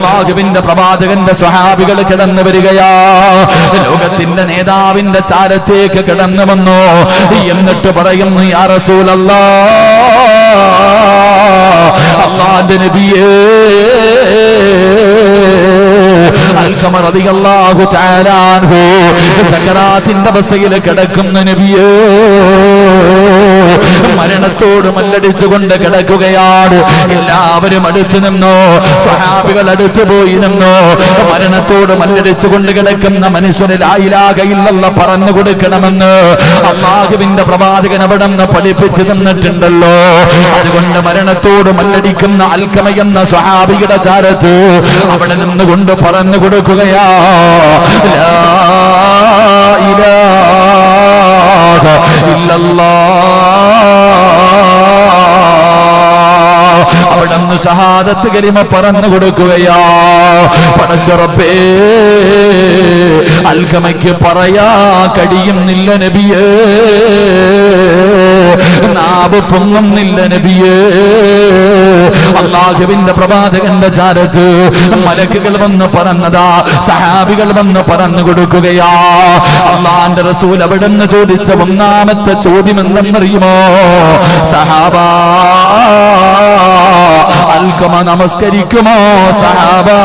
അല്ലാഹുവിന്റെ പ്രവാചകന്റെ സ്വഹാബികൾ കിടന്നു വരികയാ. ലോകത്തിന്റെ നേതാവിന്റെ ചാരത്തേക്ക് കിടന്നു വന്നു. എന്നിട്ട് പറയുന്നു, യാ റസൂലല്ലാഹ്, അല്ലാഹുവിന്റെ നബിയേ, അൽഖമ റളിയല്ലാഹു തആല അൻഹു സക്കറാത്തിന്റെ അവസ്ഥയിൽ കിടക്കുന്ന നബിയേ, മരണത്തോട് മല്ലടിച്ചുകൊണ്ട് കിടക്കുകയാണ്. എല്ലാവരും അടുത്ത് നിന്നോ, സ്വഹാബികൾ അടുത്ത് പോയി നിന്നോ. മരണത്തോട് മല്ലടിച്ചുകൊണ്ട് കിടക്കുന്ന മനുഷ്യന് ലാ ഇലാഹ ഇല്ലല്ലാഹ് പറഞ്ഞു കൊടുക്കണമെന്ന് അല്ലാഹുവിന്റെ പ്രവാചകൻ അവിടെ നിന്ന് പഠിപ്പിച്ചു തന്നിട്ടുണ്ടല്ലോ. അതുകൊണ്ട് മരണത്തോട് മല്ലടിക്കുന്ന അൽഖമ എന്ന സ്വഹാബിയുടെ ചാരത്ത് അവിടെ നിന്നുകൊണ്ട് പറഞ്ഞു കൊടുക്കുകയാ, ലാ ഇലാഹ ഇല്ലല്ലാഹ്. അവിടുന്ന് ഷഹാദത്ത് കലിമ പറഞ്ഞു കൊടുക്കുകയാ. പടച്ച റബ്ബേ, അൽഖമയ്ക്ക് പറയാ കഴിയുന്നില്ല നബിയേ, നാവ് പൊങ്ങുന്നില്ല നബിയേ. അല്ലാഹുവിന്റെ പ്രവാചകന്റെ ചാരത്ത് മലക്കുകൾ വന്ന് പറഞ്ഞതാ, സഹാബികൾ വന്ന് പറഞ്ഞു കൊടുക്കുകയാ. അല്ലാഹുവിന്റെ റസൂൽ അവിടുന്ന് ചോദിച്ച ഒന്നാമത്തെ ചോദ്യം എന്തെന്നറിയുമോ? സഹാബാ, അൽഖമ നമസ്കരിക്കുമോ? സഹാബാ,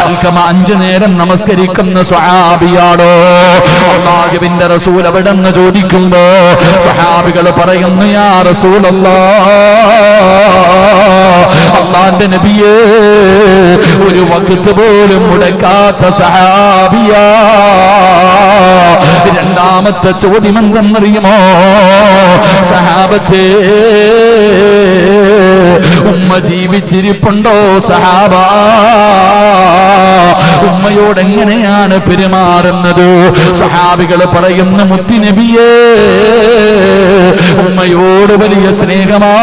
അൽഖമ 5 നേരം നമസ്കരിക്കുന്ന സ്വഹാബിയാണോ? അല്ലാഹുവിന്റെ റസൂൽ അവിടുന്ന് ചോദിക്കുമ്പോ സ്വഹാബികൾ പറയുന്നു, യാ റസൂലല്ലാഹ്, അല്ലാഹുവിന്റെ നബിയേ, ഒരു വഖ്ത് പോലും മുടക്കാത്ത സഹാബിയാ. രണ്ടാമത്തെ ചോദ്യം എന്തെന്നറിയുമോ? സഹാബത്തേ, ഉമ്മ ജീവിച്ചിരിപ്പുണ്ടോ? സഹാബാ, ഉമ്മയോട് എങ്ങനെയാണ് പെരുമാറുന്നത്? സഹാബികൾ പറയുന്ന, മുത്തുനബിയേ, ഉമ്മയോട് വലിയ സ്നേഹമാ,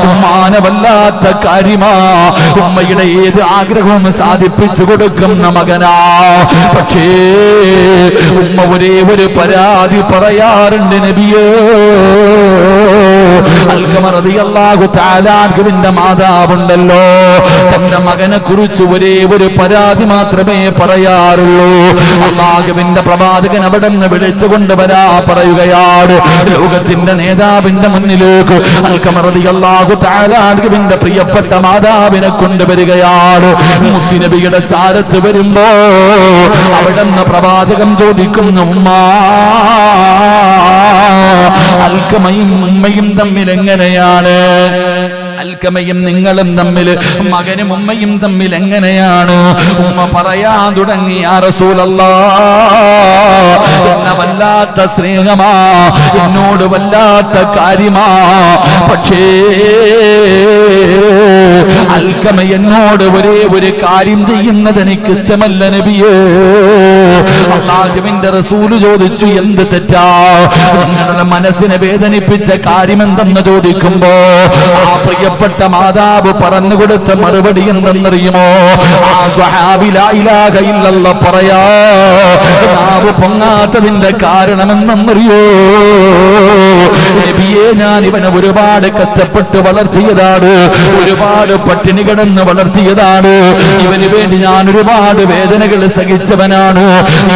ഉമ്മാനെ വല്ലാത്ത കാര്യമാ, ഉമ്മയുടെ ഏത് ആഗ്രഹവും സാധിപ്പിച്ചു കൊടുക്കുന്ന മകനാ. പക്ഷേ ഉമ്മ ഒരേ ഒരു പരാതി പറയാറുണ്ട് നബിയേ. അൽഖമ റളിയല്ലാഹു തആല അൻഹുവിന്റെ മാതാവുണ്ടല്ലോ, തന്റെ മകനെ കുറിച്ച് ഒരേ ഒരു പരാതി മാത്രമേ പറയാറുള്ളൂ. അല്ലാഹുവിന്റെ പ്രവാചകൻ അവിടെ നിന്ന് വിളിച്ചുകൊണ്ട് വരാ പറയുകയാണ്. ലോകത്തിന്റെ നേതാവിന്റെ മുന്നിലേക്ക് അൽഖമ റളിയല്ലാഹു തആല അൻഹുവിന്റെ പ്രിയപ്പെട്ട മാതാവിനെ കൊണ്ടുവരികയാണ്. മുത്തുനബിയുടെ ചാരത്ത് വരുമ്പോ അവിടെ നിന്ന് പ്രവാചകൻ ചോദിക്കുന്നു, ഉമ്മാ, അൽഖമയും ഉമ്മയും തമ്മിൽ എങ്ങനെയാണ്? അൽഖമയും നിങ്ങളും തമ്മിൽ, മകനും ഉമ്മയും തമ്മിൽ എങ്ങനെയാണ്? ഉമ്മ പറയാൻ തുടങ്ങി, യാ റസൂലല്ലാഹ്, എന്നെ വല്ലാത്ത സ്നേഹമാ, എന്നോട് വല്ലാത്ത കാര്യമാ. പക്ഷേ അൽഖമ എന്നോട് ഒരേ ഒരു കാര്യം ചെയ്യുന്നത് എനിക്കിഷ്ടമല്ല നബിയേ. അല്ലാഹുവിന്റെ റസൂൽ ചോദിച്ചു, എന്ത് തെറ്റാ? നിങ്ങളുടെ മനസ്സിനെ വേദനിപ്പിച്ച കാര്യം എന്തെന്ന് ചോദിക്കുമ്പോ ആ പ്രിയപ്പെട്ട മാതാവ് പറഞ്ഞു കൊടുത്ത മറുപടി എന്തെന്നറിയുമോ? ആ സ്വഹാബി ലാ ഇലാഹ ഇല്ലല്ലാഹ് പറയാ നാവ് പൊങ്ങാത്തതിന്റെ കാരണം എന്തെന്നറിയോ? നബിയെ, ഞാൻ ഇവനെ ഒരുപാട് കഷ്ടപ്പെട്ട് വളർത്തിയതാണ്, ഒരുപാട് പട്ടിണി കിടന്ന് വളർത്തിയതാണ്, ഇവന് വേണ്ടി ഞാൻ ഒരുപാട് വേദനകൾ സഹിച്ചവനാണ്.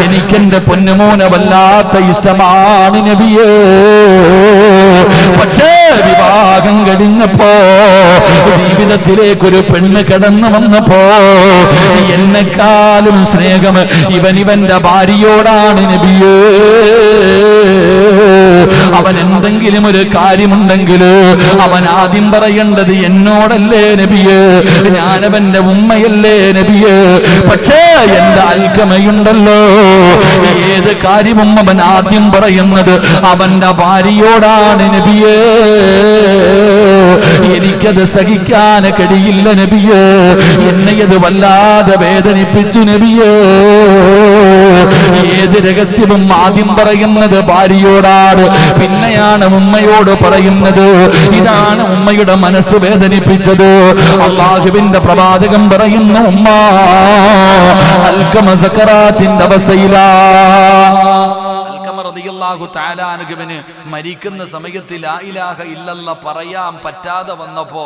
എനിക്കെന്റെ പൊന്നുമോനെ വല്ലാത്ത ഇഷ്ടമാണ് നബിയേ. പക്ഷേ വിവാഹം കഴിഞ്ഞപ്പോ, ജീവിതത്തിലേക്കൊരു പെണ്ണ് കടന്നു വന്നപ്പോ, എന്നെക്കാളും സ്നേഹം ഇവന്റെ ഭാര്യയോടാണ് നബിയേ. അവൻ എന്തെങ്കിലും ഒരു കാര്യമുണ്ടെങ്കിൽ അവൻ ആദ്യം പറയേണ്ടത് എന്നോടല്ലേ നബിയേ, ഞാനവന്റെ ഉമ്മയല്ലേ നബിയേ. പക്ഷേ എന്റെ അൽഖമയുണ്ടല്ലോ, ഏത് കാര്യവും അവൻ ആദ്യം പറയുന്നത് അവന്റെ ഭാര്യയോടാണ് നബിയേ. എനിക്കത് സഹിക്കാൻ കഴിയില്ല നബിയേ, എന്നെയത് വല്ലാതെ വേദനിപ്പിച്ചു നബിയേ. ഏത് രഹസ്യവും ആദ്യം പറയുന്നത് ഭാര്യയോടാണ്, പിന്നെയാണ് ഉമ്മയോട് പറയുന്നത്. ഇതാണ് ഉമ്മയുടെ മനസ്സ് വേദനിപ്പിച്ചത്. അല്ലാഹുവിന്റെ പ്രവാചകൻ പറയുന്നു, ഉമ്മ അൽഖമ സക്കറാത്തിന്റെ അവസ്ഥയിലാ. അൽഖമ റളിയല്ലാഹു തആല അൻഹുവിന് മരിക്കുന്ന സമയത്ത് ലാ ഇലാഹ ഇല്ലല്ലാഹ് പറയാൻ പറ്റാതെ വന്നപ്പോ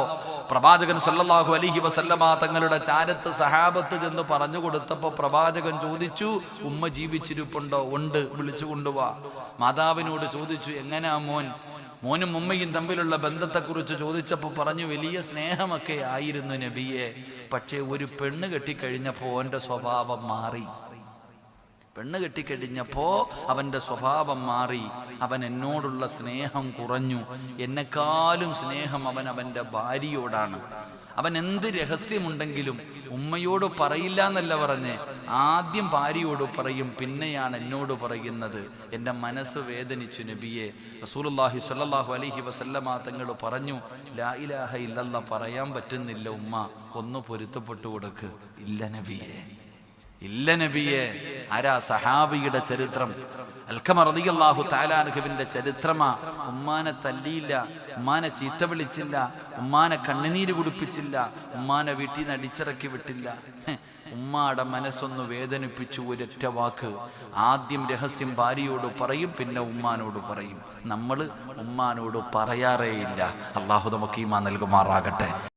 പ്രവാചകൻ സല്ലല്ലാഹു അലൈഹി വസല്ലമ തങ്ങളുടെ ചാരത്ത് സഹാബത്ത് ചെന്ന് പറഞ്ഞു കൊടുത്തപ്പോൾ പ്രവാചകൻ ചോദിച്ചു, ഉമ്മ ജീവിച്ചിരിപ്പുണ്ടോ? ഉണ്ട്, വിളിച്ചു കൊണ്ടുവാ. മാതാവിനോട് ചോദിച്ചു, എങ്ങനെയാ മോനും ഉമ്മയും തമ്മിലുള്ള ബന്ധത്തെക്കുറിച്ച് ചോദിച്ചപ്പോൾ പറഞ്ഞു, വലിയ സ്നേഹമൊക്കെ ആയിരുന്നു നബിയെ, പക്ഷേ ഒരു പെണ്ണ് കെട്ടിക്കഴിഞ്ഞപ്പോൾ അവൻ്റെ സ്വഭാവം മാറി. പെണ്ണ് കെട്ടിക്കഴിഞ്ഞപ്പോൾ അവൻ്റെ സ്വഭാവം മാറി. അവൻ എന്നോടുള്ള സ്നേഹം കുറഞ്ഞു. എന്നെക്കാളും സ്നേഹം അവൻ്റെ ഭാര്യയോടാണ്. അവൻ എന്ത് രഹസ്യമുണ്ടെങ്കിലും ഉമ്മയോട് പറയില്ല എന്നല്ല പറഞ്ഞേ, ആദ്യം ഭാര്യയോട് പറയും, പിന്നെയാണ് എന്നോട് പറയുന്നത്. എൻ്റെ മനസ്സ് വേദനിച്ചു നബിയെ. റസൂലുള്ളാഹി സ്വല്ലല്ലാഹു അലൈഹി വസല്ലമ തങ്ങൾ പറഞ്ഞു, ലാ ഇലാഹ ഇല്ലല്ലാഹ് പറയാൻ പറ്റുന്നില്ല ഉമ്മ, ഒന്ന് പൊരുത്തപ്പെട്ടു കൊടുക്ക്. ഇല്ല നബിയെ, ഇല്ല നബിയെ. ആരാ? സഹാബിയുടെ ചരിത്രം. അൽഖമ റളിയല്ലാഹു തആല അൻഹുവിന്റെ ചരിത്രമാ. ഉമ്മാനെ തല്ലിയില്ല, ഉമ്മാനെ ചീത്ത വിളിച്ചില്ല, ഉമ്മാനെ കണ്ണുനീര് കുടിപ്പിച്ചില്ല, ഉമ്മാനെ വീട്ടിൽ നിന്ന് അടിച്ചിറക്കി വിട്ടില്ല. ഉമ്മാടെ മനസ്സൊന്ന് വേദനിപ്പിച്ചു ഒരൊറ്റ വാക്ക്. ആദ്യം രഹസ്യം ഭാര്യയോട് പറയും, പിന്നെ ഉമ്മാനോട് പറയും. നമ്മൾ ഉമ്മാനോട് പറയാറേയില്ല. അള്ളാഹു നമുക്ക് ഈമാൻ നൽകുമാറാകട്ടെ.